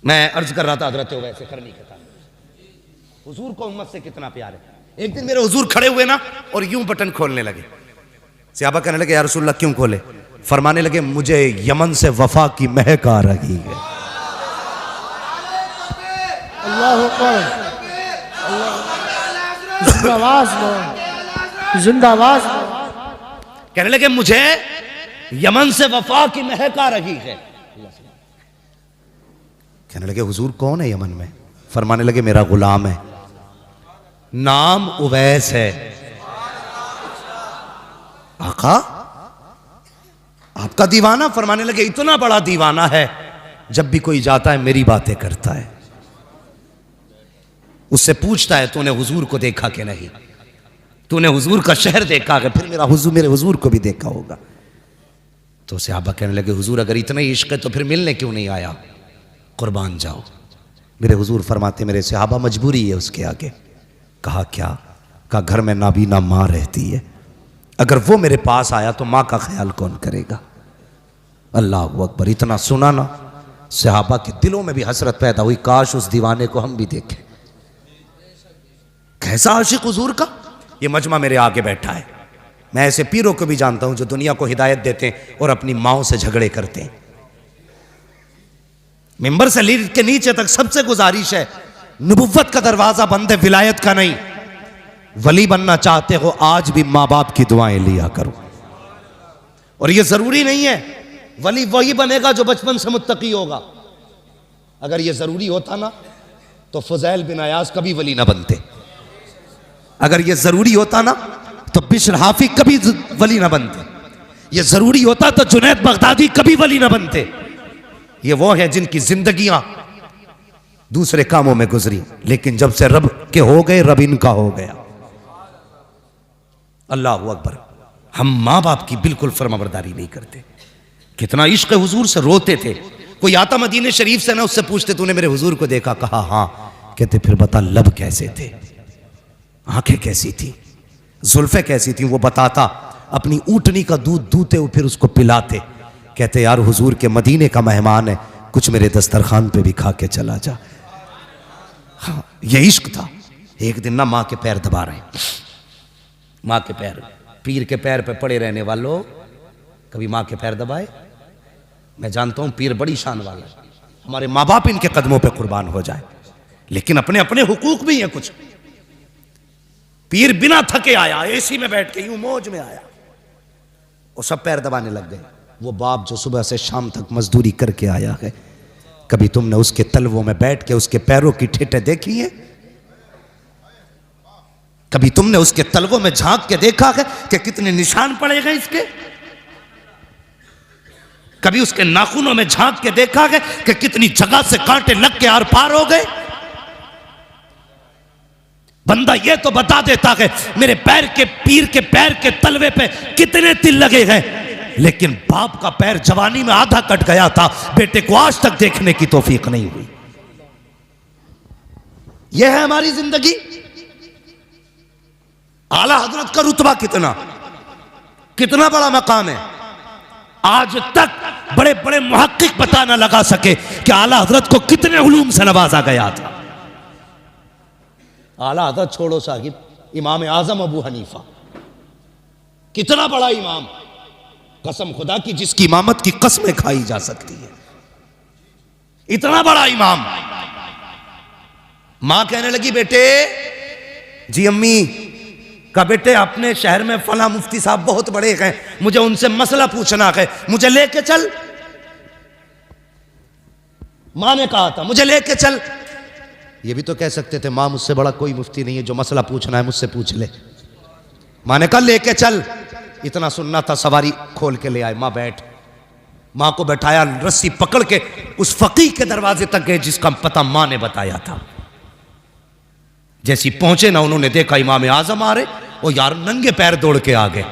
मैं अर्ज कर रहा था हजरत वैसे करनी कहता हुजूर को उम्मत से कितना प्यार है। एक दिन मेरे हुजूर खड़े हुए ना और यूं बटन खोलने लगे। सहाबा कहने लगे या रसूलल्लाह क्यों खोले? फरमाने लगे मुझे यमन से वफा की महक आ रही है। अल्लाह अकबर, जिंदाबाद जिंदाबाद। कहने लगे मुझे यमन से वफा की महक आ रही है। कहने लगे हुजूर कौन है यमन में? फरमाने लगे मेरा गुलाम है, नाम उवैस है। आका आपका दीवाना? फरमाने लगे इतना बड़ा दीवाना है जब भी कोई जाता है मेरी बातें करता है, उससे पूछता है तूने हुजूर को देखा कि नहीं, तूने हुजूर का शहर देखा है? फिर मेरे हुजूर को भी देखा होगा। तो सहाबा कहने लगे हुजूर अगर इतना ही इश्क है तो फिर मिलने क्यों नहीं आया? कुर्बान जाओ। मेरे हुजूर फरमाते मेरे सहाबा मजबूरी है उसके आगे। कहा क्या? कहा घर में नाबीना माँ रहती है, अगर वो मेरे पास आया तो माँ का ख्याल कौन करेगा? अल्लाह अकबर। इतना सुना ना सहाबा के दिलों में भी हसरत पैदा हुई, काश उस दीवाने को हम भी देखें। कैसा आशिक हुजूर का। ये मजमा मेरे आगे बैठा है। मैं ऐसे पीरों को भी जानता हूं जो दुनिया को हिदायत देते हैं और अपनी माओ से झगड़े करते हैं। मिंबर से लीड के नीचे तक सबसे गुजारिश है, नबुव्वत का दरवाजा बंद है, विलायत का नहीं। वली बनना चाहते हो आज भी माँ बाप की दुआएं लिया करो। और यह जरूरी नहीं है वली वही बनेगा जो बचपन से मुत्तकी होगा। अगर यह जरूरी होता ना तो फुज़ैल बिन अयाज कभी वली ना बनते। अगर यह जरूरी होता ना तो बिश्र हाफी कभी वली ना बनते। यह जरूरी होता तो जुनैद बगदादी कभी वली ना बनते। ये वो है जिनकी जिंदगियां दूसरे कामों में गुजरी, लेकिन जब से रब के हो गए रब इनका हो गया। अल्लाह अकबर। हम माँ बाप की बिल्कुल फरमाबरदारी नहीं करते। कितना इश्क हुजूर से रोते थे। कोई आता मदीने शरीफ से ना उससे पूछते तूने मेरे हुजूर को देखा? कहा हाँ। कहते फिर बता लब कैसे थे, आंखें कैसी थी, जुल्फे कैसी थी? वो बताता। अपनी ऊँटनी का दूध दूते हुए फिर उसको पिलाते। कहते यार हुजूर के मदीने का मेहमान है, कुछ मेरे दस्तरखान पे भी खा के चला जा। हाँ ये इश्क था। एक दिन ना माँ के पैर दबा रहे हैं, माँ के पैर, पीर के पैर पे पड़े रहने वालों कभी माँ के पैर दबाए? मैं जानता हूं पीर बड़ी शान वाला है, हमारे माँ बाप इनके कदमों पे कुर्बान हो जाए, लेकिन अपने अपने हुकूक भी हैं कुछ। पीर बिना थके आया, एसी में बैठ के यूं मौज में आया, वो सब पैर दबाने लग गए। वो बाप जो सुबह से शाम तक मजदूरी करके आया है, कभी तुमने उसके तलवों में बैठ के उसके पैरों की ठेठे देखी है? कभी तुमने उसके तलवों में झांक के देखा है कि कितने निशान पड़े गए इसके? कभी उसके नाखूनों में झांक के देखा है कि कितनी जगह से कांटे लग के आर पार हो गए? बंदा ये तो बता देता है मेरे पैर के, पीर के पैर के तलवे पे कितने तिल लगे हैं, लेकिन बाप का पैर जवानी में आधा कट गया था, बेटे को आज तक देखने की तौफीक नहीं हुई। यह है हमारी जिंदगी। आला हजरत का रुतबा कितना कितना बड़ा मकाम है। आज तक बड़े बड़े मुहक्किक पता ना लगा सके कि आला हजरत को कितने उलूम से नवाजा गया था। आला हजरत छोड़ो साहिब, इमाम आजम अबू हनीफा कितना बड़ा इमाम, कसम खुदा की जिसकी इमामत की कसमें खाई जा सकती है, इतना बड़ा इमाम। मां कहने लगी बेटे, जी अम्मी, का बेटे अपने शहर में फला मुफ्ती साहब बहुत बड़े हैं, मुझे उनसे मसला पूछना है, मुझे लेके चल। मां ने कहा था मुझे लेके चल। ये भी तो कह सकते थे मां मुझसे बड़ा कोई मुफ्ती नहीं है, जो मसला पूछना है मुझसे पूछ ले। मां ने कहा लेके चल। इतना सुनना था, सवारी खोल के ले आए। मां बैठ, मां को बैठाया, रस्सी पकड़ के उस फकीह के दरवाजे तक गए जिसका पता मां ने बताया था। जैसी पहुंचे ना, उन्होंने देखा इमाम आजम आ रहे, वो यार नंगे पैर दौड़ के आ गए।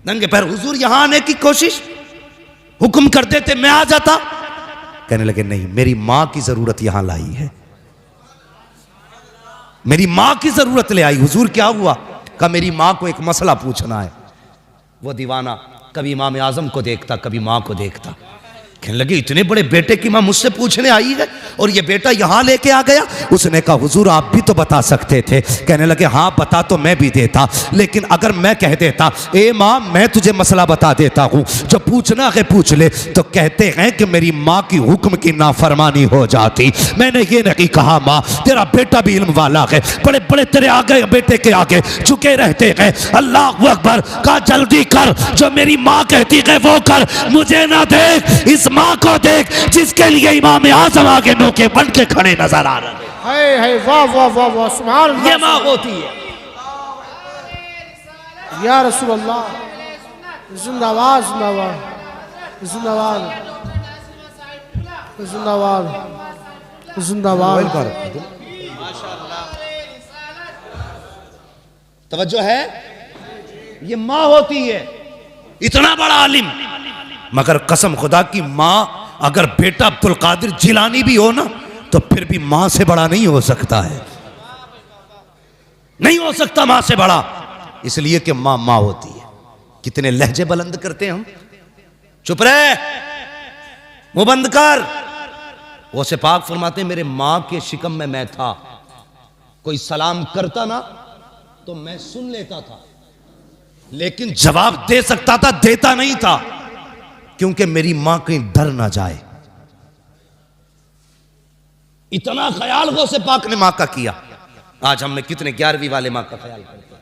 नंगे पैर, हुजूर यहां आने की कोशिश, हुक्म कर देते मैं आ जाता। कहने लगे नहीं, मेरी मां की जरूरत यहां लाई है, मेरी मां की जरूरत ले आई। हुजूर क्या हुआ? कहा मेरी मां को एक मसला पूछना है। वो दीवाना कभी इमाम आजम को देखता, कभी मां को देखता। कहने लगे इतने बड़े बेटे की माँ मुझसे पूछने आई है और ये बेटा यहाँ लेके आ गया। उसने कहा हुजूर आप भी तो बता सकते थे। कहने लगे हाँ बता तो मैं भी देता, लेकिन अगर मैं कह देता ए माँ मैं तुझे मसला बता देता हूँ, जो पूछना है पूछ ले, तो कहते हैं कि मेरी माँ की हुक्म की नाफरमानी हो जाती। मैंने ये नहीं कहा माँ तेरा बेटा भी इल्म वाला है, बड़े बड़े तेरे आगे बेटे के आगे झुके रहते हैं। अल्लाह अकबर, कहा जल्दी कर, जो मेरी माँ कहती है वो कर, मुझे ना देख इस माँ को देख जिसके लिए इमाम आजम आगे नोके बन के खड़े नजर आ रहे हैं। है वाह वाह वाह वाह सुभान अल्लाह। ये माँ होती है। या रसूल अल्लाह, जिंदाबाद जिंदाबाद जिंदाबाद जिंदाबाद जिंदाबाद। तवज्जो है, ये माँ होती है, इतना बड़ा आलिम, मगर कसम खुदा की माँ अगर बेटा अब्दुल कादिर जिलानी भी हो ना तो फिर भी माँ से बड़ा नहीं हो सकता है, नहीं हो सकता माँ से बड़ा, इसलिए कि माँ माँ होती है। कितने लहजे बुलंद करते हैं हम। चुप रहे, मुंह बंद कर। वो से पाक फरमाते मेरे माँ के शिकम में मैं था, कोई सलाम करता ना तो मैं सुन लेता था, लेकिन जवाब दे सकता था, देता नहीं था, क्योंकि मेरी मां कहीं डर ना जाए। इतना ख्याल गौसे पाक ने मां का किया। आज हमने कितने 11वीं वाले मां का ख्याल करते हैं,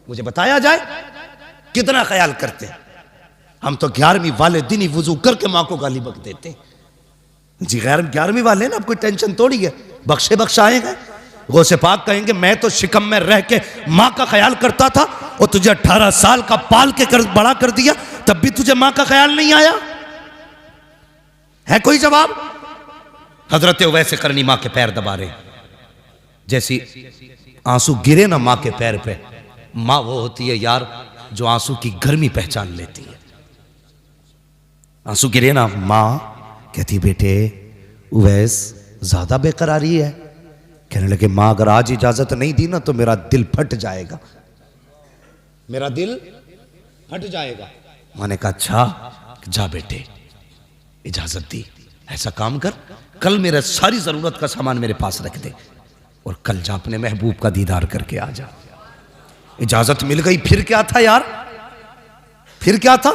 मुझे बताया जाए कितना ख्याल करते हैं। हम तो 11वीं वाले दिन ही वुजू करके मां को गाली बक देते हैं। जी 11वीं वाले ना, अब कोई टेंशन थोड़ी है, बख्शे बख्शाएंगे। गौसे पाक कहेंगे मैं तो शिकम में रह के मां का ख्याल करता था और तुझे 18 साल का पाल के बड़ा कर दिया, तब भी तुझे मां का ख्याल नहीं आया। है कोई जवाब? हजरत वैसे करनी मां के पैर दबा रहे, जैसी आंसू गिरे ना मां के पैर पे, मां वो होती है यार जो आंसू की गर्मी पहचान लेती है। आंसू गिरे ना, मां कहती बेटे उवैस ज्यादा बेकरारी है। कहने लगे मां अगर आज इजाजत नहीं दी ना तो मेरा दिल फट जाएगा, मेरा दिल फट जाएगा। मां ने कहा अच्छा जा बेटे, इजाजत दी। ऐसा काम कर, कल मेरा सारी जरूरत का सामान मेरे पास रख दे और कल जा अपने महबूब का दीदार करके आ जा। इजाजत मिल गई, फिर क्या था यार, फिर क्या था।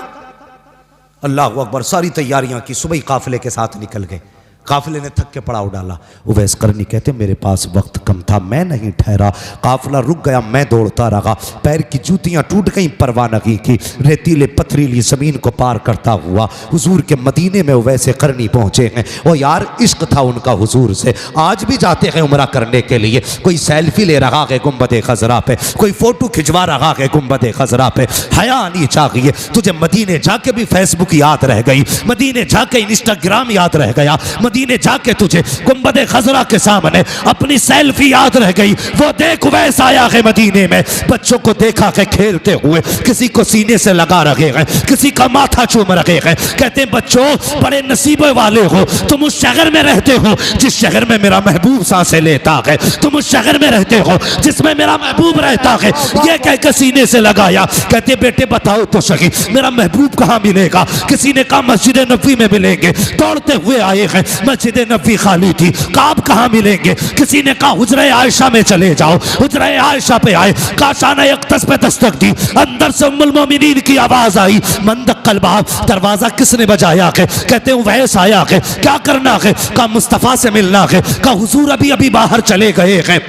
अल्लाह अकबर, सारी तैयारियां की, सुबह काफिले के साथ निकल गए। काफिले ने थक के पड़ाव डाला। उवैस करनी कहते मेरे पास वक्त कम था, मैं नहीं ठहरा, काफिला रुक गया, मैं दौड़ता रहा, पैर की जूतियां टूट गई, परवाह नहीं की, रेतीले पथरीली जमीन को पार करता हुआ हुजूर के मदीने में उवैस करनी पहुंचे हैं। और यार इश्क था उनका हुजूर से। आज भी जाते हैं उम्रा करने के लिए, कोई सेल्फी ले रहा है गुंबद खजरा पे, कोई फोटो खिंचवा रहा है गुंबद खजरा पे। हया आनी चाहिए तुझे, मदीने जाके भी फेसबुक याद रह गई, मदीने जाके इंस्टाग्राम याद रह गया, मदीने जाके तुझे गुंबद खजरा के सामने अपनी सेल्फी याद रह गई। वो देख वैसा आया है मदीने में, बच्चों को देखा है खेलते हुए, किसी को सीने से लगा रखे हैं, किसी का माथा चूम रखे हैं। कहते हैं बच्चों बड़े नसीबे वाले हो, तुम उस शहर में रहते हो जिस शहर में मेरा महबूब सांसें लेता है, तुम उस शहर में रहते हो जिसमें मेरा महबूब रहता है। ये कह के सीने से लगाया। कहते बेटे बताओ तो सही मेरा महबूब कहाँ मिलेगा। किसी ने कहा मस्जिद नबी में मिलेंगे, दौड़ते हुए आए हैं, मस्जिद नबी खाली थी, काब कहाँ मिलेंगे। किसी ने कहा हुजरे आयशा में चले जाओ, हुजरे आयशा पे आए, काशाना यक्तस पे दस्तक दी, अंदर से उम्मुल मोमिनीन की आवाज आई, मंदक्कल बाब, दरवाजा किसने बजाया है। कहते हैं वैस आया है, क्या करना है। कहा मुस्तफा से मिलना है। कहा हुजूर अभी अभी बाहर चले गए हैं।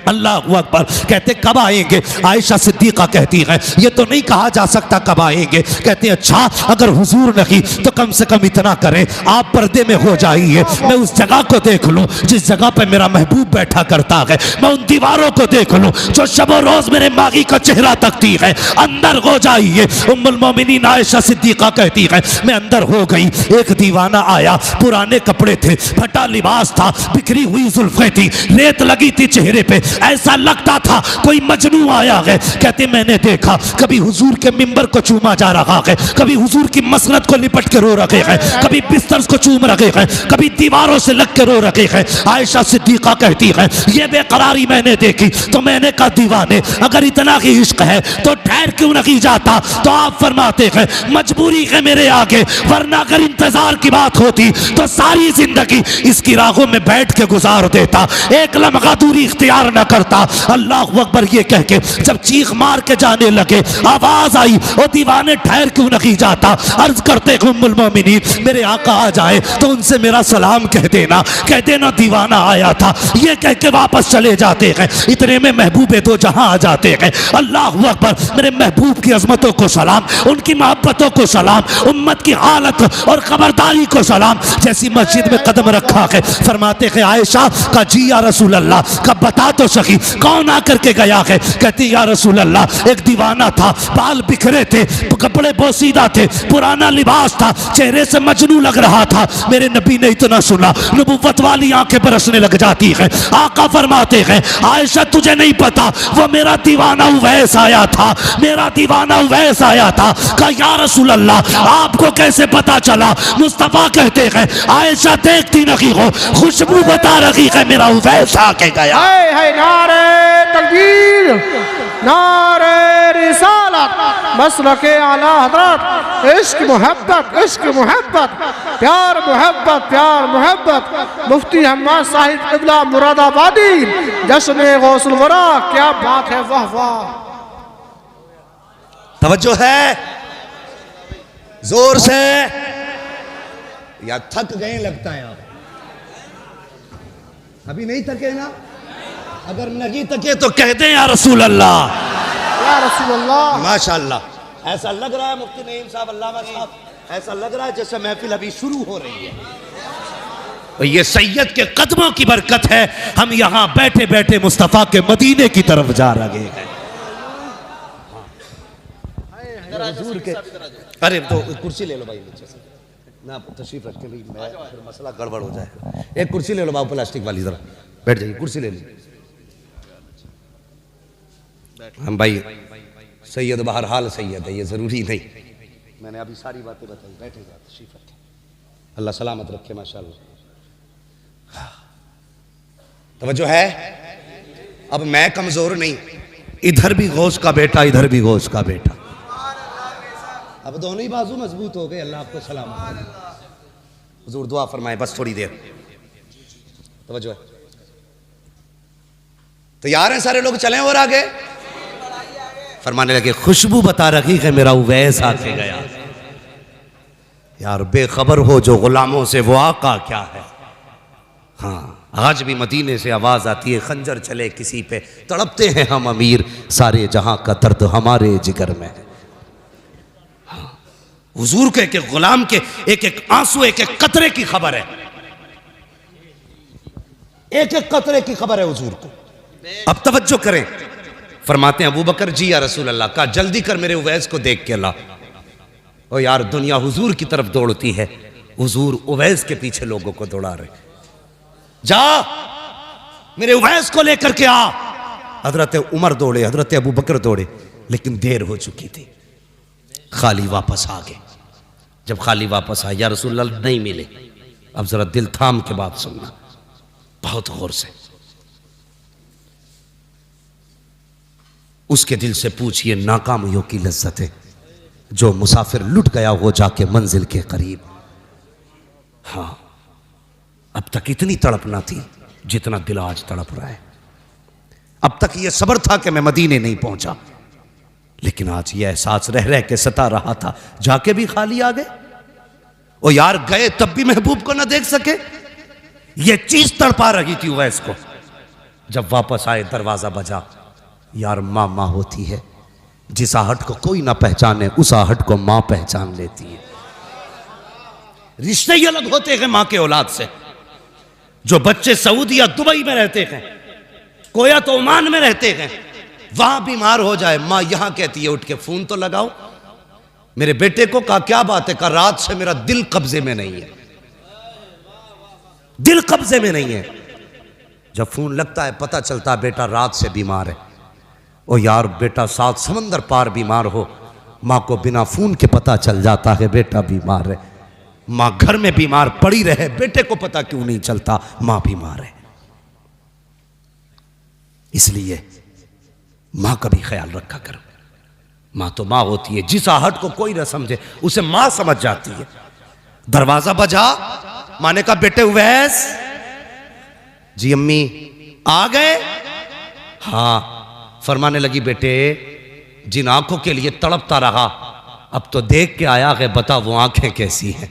अल्लाह अकबर। कहते कब आएंगे। आयशा सिद्दीका कहती है ये तो नहीं कहा जा सकता कब आएंगे। कहते अच्छा अगर हुजूर नहीं तो कम से कम इतना करें आप पर्दे में हो जाइए, मैं उस जगह को देख लूं जिस जगह पे मेरा महबूब बैठा करता है, मैं उन दीवारों को देख लूं जो शबो रोज मेरे मागी का चेहरा तकती है, अंदर हो जाइए। उम्मुल मोमिनीन आयशा सिद्दीका कहती है मैं अंदर हो गई। एक दीवाना आया, पुराने कपड़े थे, फटा लिबास था, बिखरी हुई जुल्फें थी, रेत लगी थी चेहरे पे, ऐसा लगता था कोई मजनू आया है। कहते मैंने देखा कभी हुजूर के मिंबर को चूमा जा रहा है, कभी हुजूर की मसनद को लिपट के रो रखे हैं, कभी बिस्तर को चूम रखे हैं, कभी दीवारों से लग के रो रखे हैं। आयशा सिद्दीका कहती है ये बेकरारी मैंने देखी तो मैंने कहा दीवाने अगर इतना ही इश्क है तो ठहर क्यों नहीं जाता। तो आप फरमाते हैं मजबूरी है मेरे आगे, वरना अगर इंतजार की बात होती तो सारी जिंदगी इसकी राहों में बैठ के गुजार देता, एक लम्हा दूरी इख्तियार न करता। अल्लाह अकबर ये कह के जब चीख मार के जाने लगे आवाज आई ओ दीवाने ठहर क्यों नहीं जाता। अर्ज करते उम्मुल मोमिनीन मेरे आका आ जाए तो उनसे मेरा सलाम कह देना दीवाना आया था, ये कह के वापस चले जाते हैं। इतने में महबूबे दो जहां आ जाते हैं। अल्लाह अकबर मेरे महबूब की अजमतों को सलाम, उनकी मोहब्बतों को सलाम, उम्मत की हालत और खबरदारी को सलाम। जैसी मस्जिद में कदम रखा है फरमाते हैं आयशा का जी या रसूल अल्लाह का बता तो सही कौन आकर के गया है। कहती या रसूल अल्लाह एक दीवाना था, बाल बिखरे थे, कपड़े बोसीदा थे, पुराना लिबास था, चेहरे से मजनू लग रहा था। मेरे नबी ने इतना सुना नबुव्वत वाली आंखें बरसने लग जाती है। आका फरमाते हैं आयशा तुझे नहीं पता वो मेरा दीवाना उवैस आया था, मेरा दीवाना उवैस आया था। कहा या रसूल अल्लाह आपको कैसे पता चला। मुस्तफा कहते हैं आयशा देखती नहीं हो खुशबू बता रही है मेरा उवैस आके गया। है नारे तकबीर, नारे रिसालत, मसलके आला हज़रत, इश्क मोहब्बत, प्यार मोहब्बत, प्यार मोहब्बत। मुफ्ती हम्माद साहिब क़िबला मुरादाबादी, जश्न गौसुल वरा, क्या बात है, वाह वाह। तवज्जो है जोर से या थक गए लगता है आप अभी नहीं थके ना। अगर नहीं थके तो कहते हैं या रसूल अल्लाह, या रसूल अल्लाह। माशाअल्लाह ऐसा लग रहा है मुफ्ती नईम साहब, अल्लामा साहब, ऐसा लग रहा है जैसे महफिल अभी शुरू हो रही है। और ये सैयद के कदमों की बरकत है, हम यहां बैठे बैठे मुस्तफा के मदीने की तरफ जा रहे हैं। हुजूर के अरे तो कुर्सी ले लो भाई नीचे से ना, तशरीफ रख के भाई, मैं फिर मसला गड़बड़ हो जाए। एक कुर्सी ले लो बाबू प्लास्टिक वाली, जरा बैठ जाइए, कुर्सी ले लो। हम भाई सैयद बहरहाल सैयद है, ये जरूरी नहीं, मैंने अभी सारी बातें बताई। बैठे जा, तशरीफ रखे, अल्लाह सलामत रखे माशाअल्लाह। तवज्जो है। अब मैं कमजोर नहीं, इधर भी गौस का बेटा, इधर भी गौस का बेटा, अब दोनों ही बाजू मजबूत हो गए। अल्लाह आपको सलामत। हुजूर दुआ फरमाए बस थोड़ी देर। तवज्जो है। तैयार हैं सारे लोग, चलें और आगे। फरमाने लगे खुशबू बता रही है मेरा उवैस आके गया। यार बेखबर हो जो गुलामों से वो आका क्या है। हाँ आज भी मदीने से आवाज आती है खंजर चले किसी पे, तड़पते हैं हम अमीर, सारे जहां का दर्द हमारे जिगर में है। हुजूर के एक गुलाम के एक एक आंसू, एक एक कतरे की खबर है, एक एक कतरे की खबर है हुजूर को। अब तवज्जो करें, फरमाते हैं अबू बकर जी या रसूल अल्लाह का जल्दी कर मेरे उवैस को देख के ला। ओ यार दुनिया हुजूर की तरफ दौड़ती है, हुजूर उवैस के पीछे लोगों को दौड़ा रहे। जा मेरे उवैस को लेकर के आ। हजरत उमर दौड़े, हजरत अबू बकर दौड़े, लेकिन देर हो चुकी थी, खाली वापस आ गए। जब खाली वापस आए या रसूल अल्लाह नहीं मिले। अब जरा दिल थाम के बात सुनना बहुत गौर से, उसके दिल से पूछिए नाकामियों की लज्जतें, जो मुसाफिर लुट गया हो जाके मंजिल के करीब। हाँ अब तक इतनी तड़प ना थी जितना दिल आज तड़प रहा है। अब तक यह सब्र था कि मैं मदीने नहीं पहुंचा, लेकिन आज यह एहसास रह रह के सता रहा था, जाके भी खाली आ गए। ओ यार गए तब भी महबूब को ना देख सके, यह चीज तड़पा रही थी उवैस को। जब वापस आए दरवाजा बजा। यार माँ माँ होती है, जिस आहट को कोई ना पहचाने उस आहट को माँ पहचान लेती है। रिश्ते ही अलग होते हैं माँ के औलाद से। जो बच्चे सऊदी या दुबई में रहते हैं, कोया तो ओमान में रहते हैं, वहां बीमार हो जाए माँ यहां कहती है उठ के फोन तो लगाओ। मेरे बेटे को कहा क्या बात है, कहा रात से मेरा दिल कब्जे में नहीं है, दिल कब्जे में नहीं है। जब फोन लगता है पता चलता है बेटा रात से बीमार है। ओ यार बेटा 7 समंदर पार बीमार हो, माँ को बिना फोन के पता चल जाता है बेटा बीमार है। माँ घर में बीमार पड़ी रहे, बेटे को पता क्यों नहीं चलता माँ बीमार है। इसलिए माँ का भी ख्याल रखा करो। माँ तो माँ होती है, जिस आहट को कोई ना समझे उसे माँ समझ जाती है। दरवाजा बजा, माँ ने कहा बेटे उवैस। जी अम्मी आ गए? हाँ। फरमाने लगी बेटे जिन आंखों के लिए तड़पता रहा अब तो देख के आया है, बता वो आंखें कैसी हैं।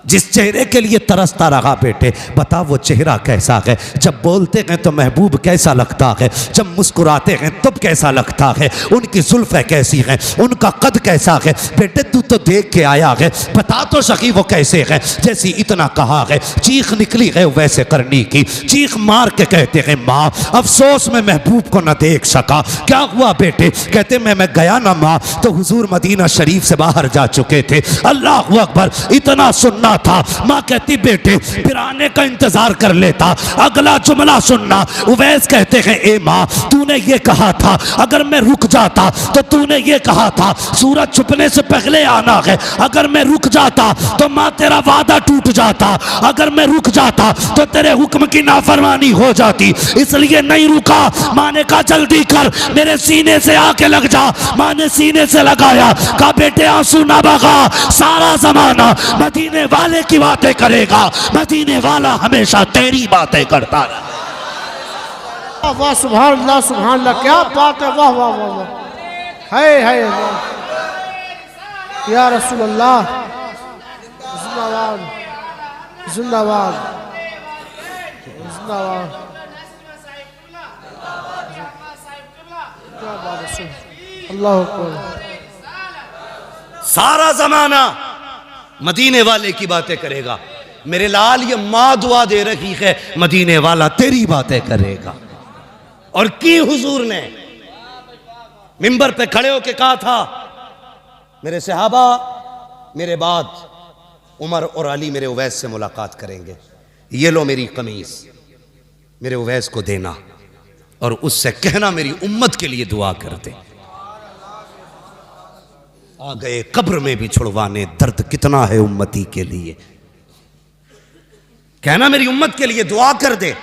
जिस चेहरे के लिए तरसता रहा बेटे बता वो चेहरा कैसा है। जब बोलते हैं तो महबूब कैसा लगता है, जब मुस्कुराते हैं तब कैसा लगता है। उनकी जुल्फें कैसी हैं, उनका कद कैसा है। बेटे तू तो देख के आया है, बता तो सही वो कैसे है। जैसी इतना कहा है चीख निकली है वैसे करनी की। चीख मार के कहते हैं माँ अफसोस में महबूब को न देख सका। क्या हुआ बेटे? कहते मैं गया ना माँ तो हुजूर मदीना शरीफ से बाहर जा चुके थे। अल्लाह अकबर, इतना सुनना था। माँ कहती बेटे फिर आने का इंतजार कर लेता, अगला जुमला सुनना। उवैस कहते हैं ए माँ तूने ये कहा था अगर मैं रुक जाता तो तूने ये कहा था सूरज छुपने से पहले आना है। अगर मैं रुक जाता तो माँ तेरा वादा टूट जाता। अगर मैं रुक जाता तो तेरे हुक्म की नाफरमानी हो जाती, इसलिए नहीं रुका। माँ ने कहा जल्दी कर, मेरे सीने से आके लग जा। माँ ने सीने से लगाया, कहा बेटे आंसू ना बहा, सारा जमाना मदीने वाले की बातें करेगा, मदीने वाला हमेशा तेरी बातें करता रहा। वाह सुभान अल्लाह, क्या बात है। वाह वाह वाह वाह, है या रसूल अल्लाह। जिंदाबाद जिंदाबाद जिंदाबाद। क्या बात है, अल्लाह अकबर। सारा जमाना मदीने वाले की बातें करेगा। मेरे लाल ये माँ दुआ दे रही है मदीने वाला तेरी बातें करेगा। और की हुजूर ने मिंबर पे खड़े होके कहा था मेरे सहाबा मेरे बाद उमर और अली मेरे उवैस से मुलाकात करेंगे, ये लो मेरी कमीज मेरे उवैस को देना और उससे कहना मेरी उम्मत के लिए दुआ कर दे। आ गए कब्र में भी छुड़वाने, दर्द कितना है उम्मती के लिए। कहना मेरी उम्मत के लिए दुआ कर दे।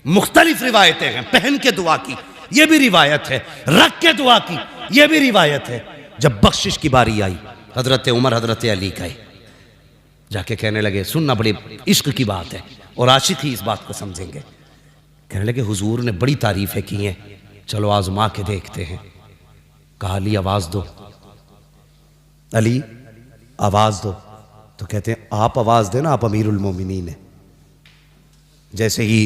मुख्तलिफ रिवायतें हैं, पहन के दुआ की ये भी रिवायत है, रख के दुआ की ये भी रिवायत है। जब बख्शिश की बारी आई हजरत उमर हजरत अली गए, जाके कहने लगे सुनना बड़ी इश्क की बात है और आशिक ही इस बात को समझेंगे। कहने लगे हुजूर ने बड़ी तारीफें की हैं, चलो आजमा के देखते हैं। कहा अली आवाज दो, अली आवाज दो। तो कहते हैं आप आवाज देना, आप अमीरुल मोमिनीन हैं। जैसे ही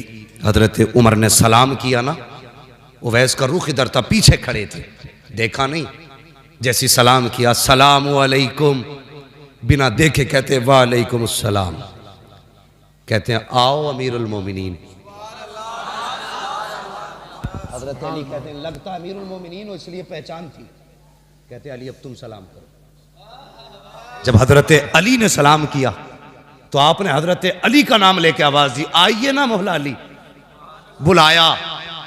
हजरत उमर ने सलाम किया ना, उवैस का रुख इधर था, पीछे खड़े थे, देखा नहीं। जैसी सलाम किया सलाम अलैकुम, बिना देखे कहते वालेकुम अस्सलाम। कहते हैं आओ अमीरुल मोमिनीन। हजरत अली कहते हैं लगता अमीरुल मोमिनीन हो इसलिए पहचान थी। कहते अली अब तुम सलाम करो। जब हजरत अली ने सलाम किया तो आपने हजरत अली का नाम लेके आवाज दी, आइए ना मौला अली। बुलाया,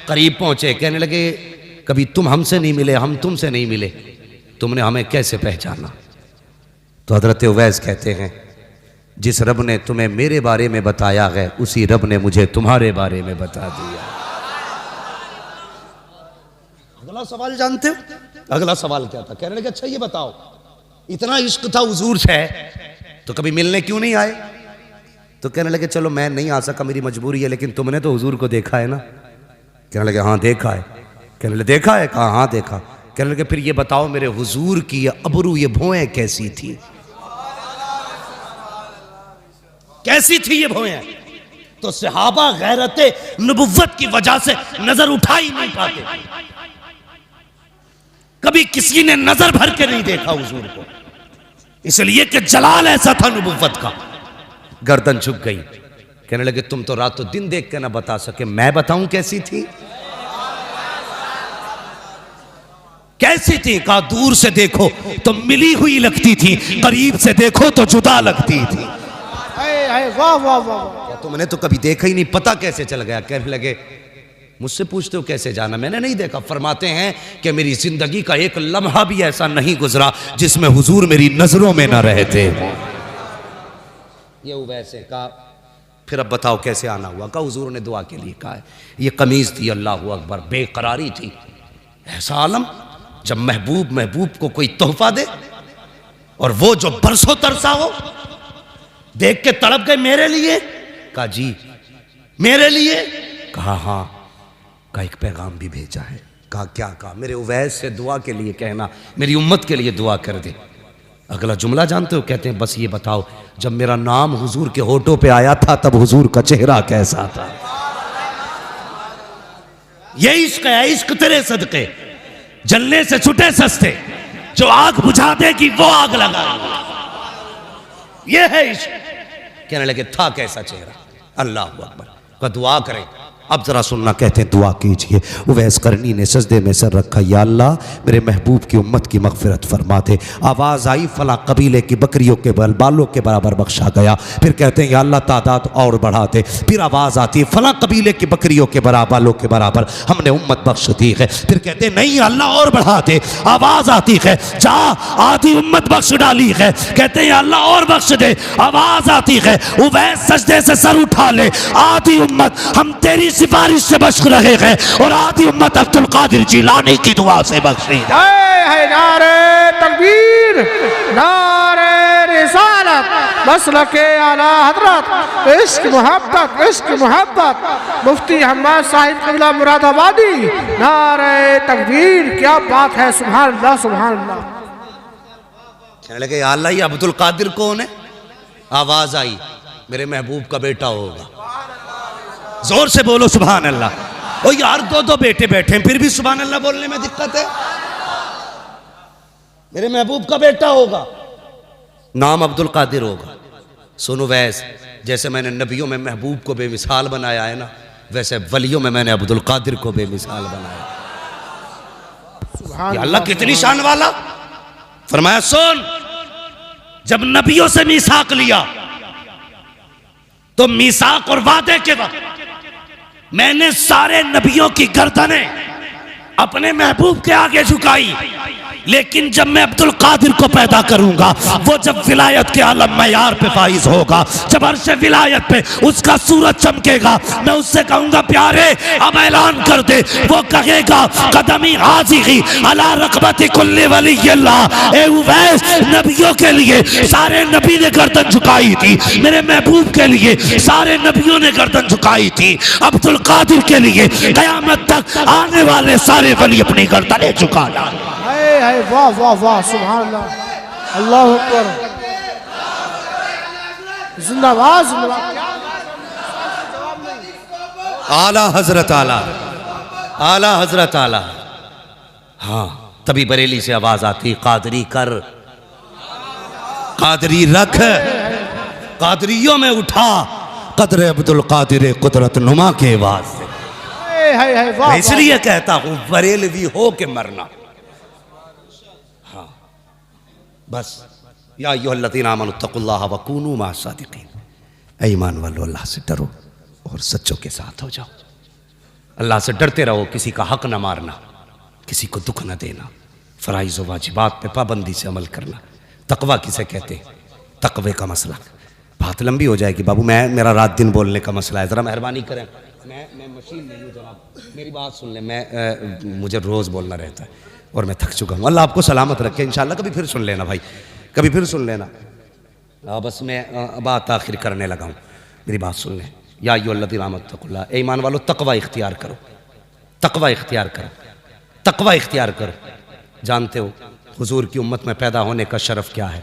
करीब पहुंचे, कहने लगे कभी तुम हमसे नहीं मिले, हम तुमसे नहीं मिले, तुमने हमें कैसे पहचाना? तो हजरत उवैस कहते हैं जिस रब ने तुम्हें मेरे बारे में बताया है उसी रब ने मुझे तुम्हारे बारे में बता दिया। अगला सवाल जानते हो? अगला सवाल क्या था? कहने लगे अच्छा ये बताओ इतना इश्क था हुजूर से तो कभी मिलने क्यों नहीं आए? तो कहने लगे चलो मैं नहीं आ सका, मेरी मजबूरी है, लेकिन तुमने तो हुजूर को देखा है ना? कहने लगे हाँ देखा है। कहने लगे देखा है? कहा हाँ देखा। कहने लगे फिर ये बताओ मेरे हुजूर की ये अबरू ये भौएं कैसी थी? कैसी थी ये भौएं? तो सहाबा गैरते नबुव्वत की वजह से नजर उठा ही नहीं पाते, कभी किसी ने नजर भर के नहीं देखा हुजूर को, इसलिए कि जलाल ऐसा था नबुव्वत का। गर्दन झुक गई। कहने लगे तुम तो रातों दिन देख के ना बता सके, मैं बताऊं कैसी थी? कैसी थी? कहा दूर से देखो तो मिली हुई लगती थी, करीब से देखो तो जुदा लगती थी। वाह वाह वाह। तुमने तो कभी देखा ही नहीं, पता कैसे चल गया? कहने लगे मुझसे पूछते हो कैसे जाना, मैंने नहीं देखा। फरमाते हैं कि मेरी जिंदगी का एक लम्हा भी ऐसा नहीं गुजरा जिसमें हुजूर मेरी नजरों में ना रहे थे। ये वैसे कहा, फिर अब बताओ कैसे आना हुआ? कहा हुजूर ने दुआ के लिए कहा है। ये कमीज थी, अल्लाह अकबर, बेकरारी थी। ऐसा आलम जब महबूब को कोई तोहफा दे और वो जो बरसों तरसा हो, देख के तड़प गए मेरे लिए। कहा जी मेरे लिए? कहा हाँ। का एक पैगाम भी भेजा है। कहा क्या? कहा मेरे उवैस से दुआ के लिए कहना, मेरी उम्मत के लिए दुआ कर दे। अगला जुमला जानते हो? कहते हैं बस ये बताओ, जब मेरा नाम हुजूर के होठों पे आया था तब हुजूर का चेहरा कैसा था? ये इश्क है, इश्क तेरे सदके जलने से छुटे सस्ते, जो आग बुझा देगी वो आग लगा। ये है इश्क। कहने लगे था कैसा चेहरा? अल्लाह अकबर। का दुआ करें। अब जरा सुनना, कहते हैं दुआ कीजिए। उवैस करनी ने सजदे में सर रखा, या अल्लाह मेरे महबूब की उम्मत की मगफिरत फरमा दे। आवाज़ आई फला कबीले की बकरियों के बालों के बराबर बख्शा गया। फिर कहते हैं या अल्लाह तादाद और बढ़ा दे। फिर आवाज़ आती है फला कबीले की बकरियों के बालों के बराबर हमने उम्मत बख्श दी है। फिर कहते हैं नहीं अल्लाह और बढ़ा दे। आवाज़ आती है जा आधी उम्मत बख्श डाली है। कहते हैं अल्लाह और बख्श दे। आवाज़ आती है उवैस सजदे से सर उठा ले, आधी उम्मत हम तेरी सिफारिश से बख्श रहे हैं और आधी उम्मत अब्दुल कादिर जिलानी की दुआ से बख्शी। नारे तकबीर, नारे रिसालत, मसलके आला हजरत, इश्क मोहब्बत, इश्क मोहब्बत। मुफ्ती हम्माद साहिब क़िबला मुरादाबादी। नारे तकबीर, क्या बात है, सुभान अल्लाह सुभान अल्लाह। कहने लगे या अल्लाह ये अब्दुल कादिर कौन है? आवाज आई मेरे महबूब का बेटा होगा। जोर से बोलो सुभान अल्लाह। ओ यार दो बेटे बैठे हैं फिर भी सुभान अल्लाह बोलने में दिक्कत है। मेरे महबूब का बेटा होगा, नाम अब्दुल कादिर होगा। सुनो वैस, जैसे मैंने नबियों में महबूब को बेमिसाल बनाया है ना, वैसे वलियों में मैंने अब्दुल कादिर को बेमिसाल बनाया। या अल्लाह कितनी शान वाला। फरमाया सुन, जब नबियों से मीसाक लिया तो मीसाक और वादे के वक्त मैंने सारे नबियों की गर्दनें अपने महबूब के आगे झुकाई, लेकिन जब मैं अब्दुल कादिर को पैदा करूंगा, वो जब विलायत के आलम मयार पे फाइज होगा, जब अर्श विलायत पे उसका सूरज चमकेगा, मैं उससे कहूंगा प्यारे अब ऐलान कर दे। वो कहेगा कदमी हाज़िही अला रक़बति कुल्ली वलिय्यिल्लाह। ए उवैस, नबियों के लिए सारे नबी ने गर्दन झुकाई थी, मेरे महबूब के लिए सारे नबियों ने गर्दन झुकाई थी, अब्दुल कादिर के लिए कयामत तक आने वाले सारे वली अपनी गर्दनें झुका डालें। वाह वाह वाह सुभान अल्लाह, अल्लाहु अकबर, जिंदाबाद जिंदाबाद। आला हजरत आला, आला हजरत आला। हाँ, तभी बरेली से आवाज आती कादरी कर, कादरी रख, कादरियों में उठा कदर अब्दुल कादिर कुदरत नुमा के वास्ते। इसलिए कहता हूं बरेलवी हो के मरना। बस या अय्युहल्लज़ीना आमनु तक़ुल्लाह व कूनू मअस सादिक़ीन। ईमान वालों, अल्लाह से डरो और सच्चों के साथ हो जाओ। अल्लाह से डरते रहो, किसी का हक न मारना, किसी को दुख न देना, फ़राइज़ व वाजिबात पे पाबंदी से अमल करना। तक़वा किसे कहते हैं? तक़वे का मसला बात लंबी हो जाएगी बाबू, मेरा रात दिन बोलने का मसला है, ज़रा मेहरबानी करें। मैं मशीन नहीं हूँ जनाब, मेरी बात सुन लें। मुझे रोज़ बोलना रहता है और मैं थक चुका हूँ। अल्लाह आपको सलामत रखे इंशाअल्लाह। कभी फिर सुन लेना भाई, कभी फिर सुन लेना। बस मैं बात आखिर करने लगा हूँ, मेरी बात सुन लें। या अय्युहल्लज़ीना आमनु तक़ुल्लाह, ए ईमान वालों तक़वा इख्तियार करो, तक़वा इख्तियार करो, तक़वा इख्तियार करो। जानते हो हुजूर की उम्मत में पैदा होने का शरफ़ क्या है?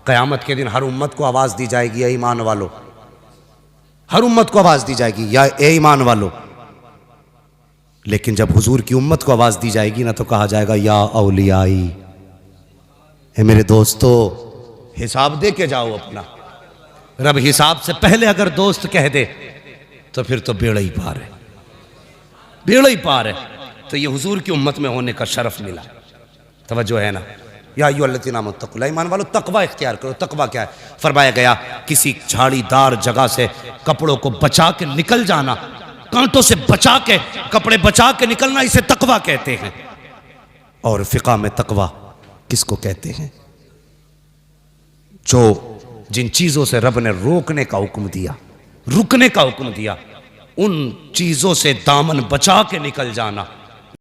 क़यामत के दिन हर उम्मत को आवाज़ दी जाएगी, ए ईमान वालों, हर उम्मत को आवाज़ दी जाएगी या ए ईमान वालों। लेकिन जब हुजूर की उम्मत को आवाज़ दी जाएगी ना, तो कहा जाएगा या औलियाई, ए मेरे दोस्तों हिसाब दे के जाओ अपना। रब हिसाब से पहले अगर दोस्त कह दे तो फिर तो बेड़ा ही पार है, बेड़ा ही पार है। तो ये हुजूर की उम्मत में होने का शरफ मिला। तवज्जो है ना? या अय्युहल्लज़ीना आमनू तक़ुल्लाह, ईमान वालों तकवा इख्तियार करो। तकवा क्या है? फरमाया गया किसी झाड़ीदार जगह से कपड़ों को बचा के निकल जाना, कांटों से बचा के, कपड़े बचा के निकलना, इसे तकवा कहते हैं। और फिक़ा में तकवा किसको कहते हैं? जो जिन चीजों से रब ने रोकने का हुक्म दिया, रुकने का हुक्म दिया, उन चीजों से दामन बचा के निकल जाना,